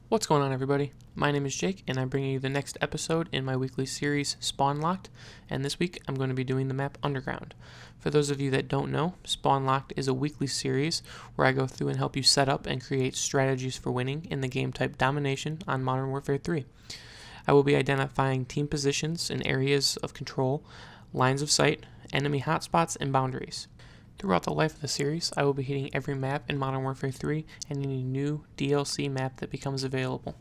What's going on, everybody? My name is Jake, and I'm bringing you the next episode in my weekly series, Spawn Locked, and this week I'm going to be doing the map Underground. For those of you that don't know, Spawn Locked is a weekly series where I go through and help you set up and create strategies for winning in the game type Domination on Modern Warfare 3. I will be identifying team positions and areas of control, lines of sight, enemy hotspots, and boundaries. Throughout the life of the series, I will be hitting every map in Modern Warfare 3 and any new DLC map that becomes available.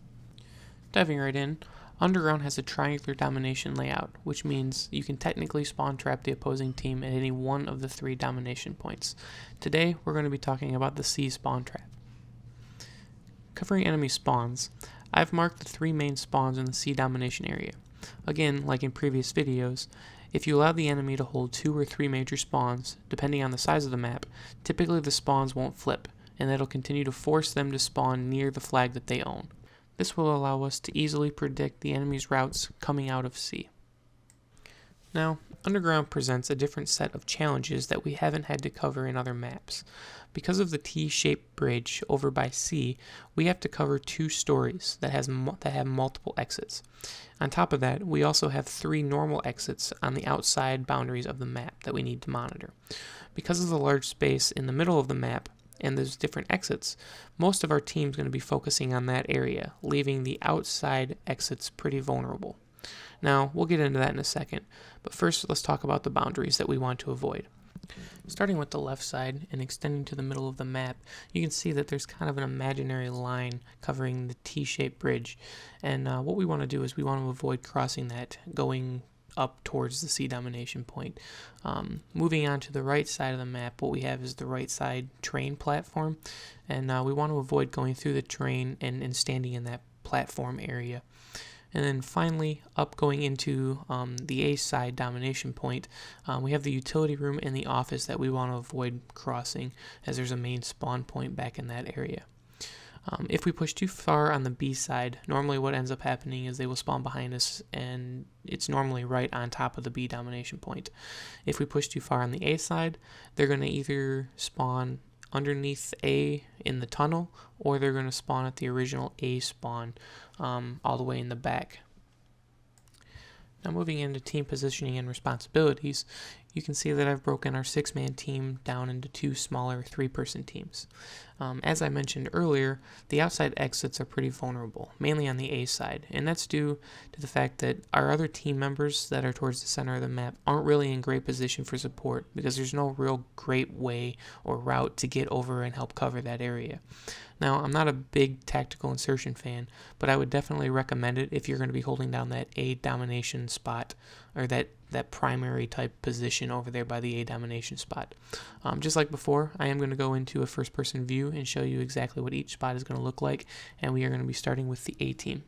Diving right in, Underground has a triangular domination layout, which means you can technically spawn trap the opposing team at any one of the 3 domination points. Today, we're going to be talking about the C spawn trap. Covering enemy spawns, I've marked the 3 main spawns in the C domination area. Again, like in previous videos, if you allow the enemy to hold 2 or 3 major spawns, depending on the size of the map, typically the spawns won't flip, and that'll continue to force them to spawn near the flag that they own. This will allow us to easily predict the enemy's routes coming out of C. Now, Underground presents a different set of challenges that we haven't had to cover in other maps. Because of the T-shaped bridge over by C, we have to cover 2 stories that have multiple exits. On top of that, we also have 3 normal exits on the outside boundaries of the map that we need to monitor. Because of the large space in the middle of the map and those different exits, most of our team is going to be focusing on that area, leaving the outside exits pretty vulnerable. Now, we'll get into that in a second, but first let's talk about the boundaries that we want to avoid. Starting with the left side and extending to the middle of the map, you can see that there's kind of an imaginary line covering the T-shaped bridge, and what we want to do is we want to avoid crossing that going up towards the C domination point. Moving on to the right side of the map, what we have is the right side train platform, and we want to avoid going through the train and standing in that platform area. And then finally, up going into the A side domination point, we have the utility room and the office that we want to avoid crossing, as there's a main spawn point back in that area. If we push too far on the B side, normally what ends up happening is they will spawn behind us, and it's normally right on top of the B domination point. If we push too far on the A side, they're going to either spawn underneath A in the tunnel, or they're going to spawn at the original A spawn all the way in the back. Now, moving into team positioning and responsibilities, you can see that I've broken our 6-man team down into 2 smaller 3-person teams. As I mentioned earlier, the outside exits are pretty vulnerable, mainly on the A side, and that's due to the fact that our other team members that are towards the center of the map aren't really in great position for support, because there's no real great way or route to get over and help cover that area. Now, I'm not a big tactical insertion fan, but I would definitely recommend it if you're going to be holding down that A domination spot, or that primary type position over there by the A domination spot. Just like before, I am going to go into a first person view and show you exactly what each spot is going to look like, and we are going to be starting with the A team.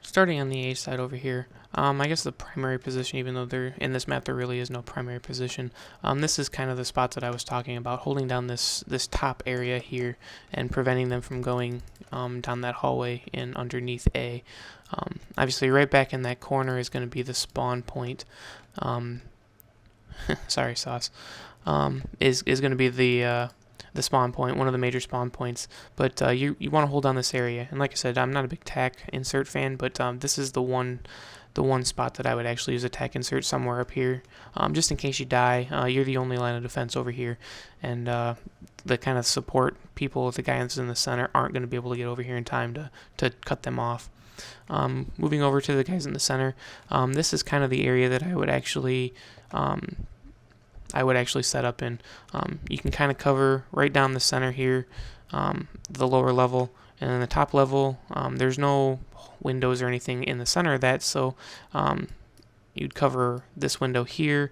Starting on the A side over here, I guess the primary position, even though in this map there really is no primary position, this is kind of the spots that I was talking about, holding down this top area here and preventing them from going down that hallway and underneath A. Obviously right back in that corner is going to be the spawn point. Sorry, sauce. Is going to be the spawn point, one of the major spawn points, but you want to hold down this area. And like I said, I'm not a big tac insert fan, but this is the one spot that I would actually use a tac insert, somewhere up here, just in case you die. You're the only line of defense over here, and the kind of support people, the guys in the center, aren't going to be able to get over here in time to cut them off. Moving over to the guys in the center, this is kind of the area that I would actually set up in. You can kind of cover right down the center here, the lower level, and then the top level, there's no windows or anything in the center of that, so you'd cover this window here,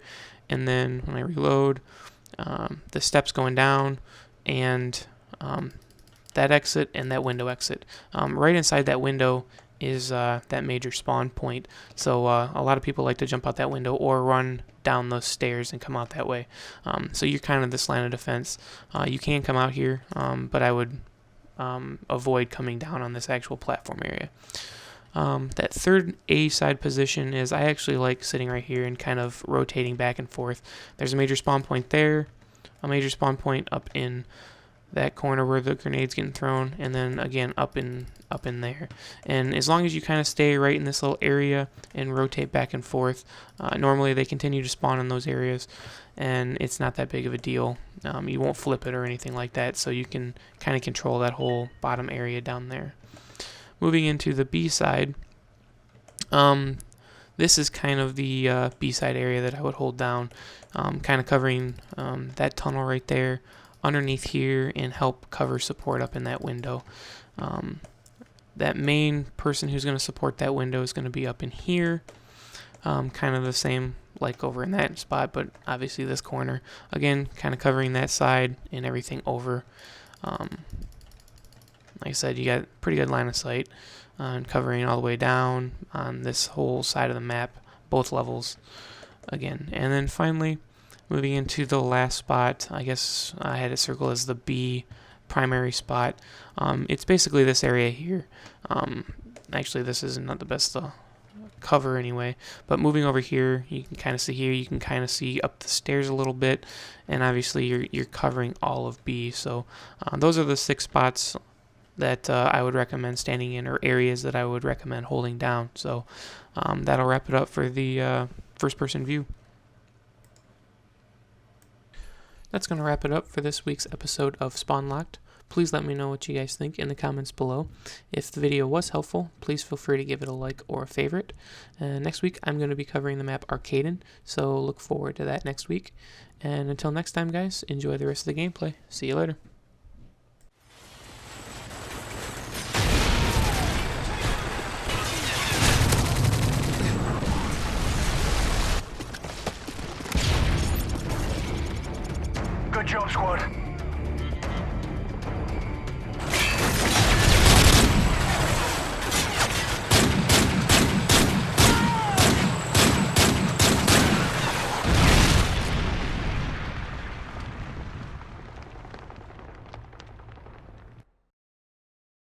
and then when I reload, the steps going down, and that exit and that window exit. Right inside that window is that major spawn point, so a lot of people like to jump out that window or run down those stairs and come out that way. So you're kind of this line of defense. You can come out here, but I would avoid coming down on this actual platform area. That third A side position is, I actually like sitting right here and kind of rotating back and forth. There's a major spawn point there, a major spawn point up in that corner where the grenade's getting thrown, and then again up in there. And as long as you kind of stay right in this little area and rotate back and forth, normally they continue to spawn in those areas, and it's not that big of a deal. You won't flip it or anything like that, so you can kind of control that whole bottom area down there. Moving into the B side, this is kind of the B side area that I would hold down, kind of covering that tunnel right there underneath here, and help cover support up in that window. That main person who's going to support that window is going to be up in here, kind of the same like over in that spot, but obviously this corner again kind of covering that side and everything over. Like I said, you got pretty good line of sight and covering all the way down on this whole side of the map, both levels again. And then finally moving into the last spot, I guess I had it circled as the B primary spot. It's basically this area here. Actually, this is not the best cover anyway, but moving over here, you can kind of see here, you can kind of see up the stairs a little bit, and obviously you're covering all of B. So those are the 6 spots that I would recommend standing in, or areas that I would recommend holding down. So that'll wrap it up for the first person view. That's going to wrap it up for this week's episode of Spawn Locked. Please let me know what you guys think in the comments below. If the video was helpful, please feel free to give it a like or a favorite. Next week, I'm going to be covering the map Arcaden, so look forward to that next week. And until next time, guys, enjoy the rest of the gameplay. See you later. Good job, squad.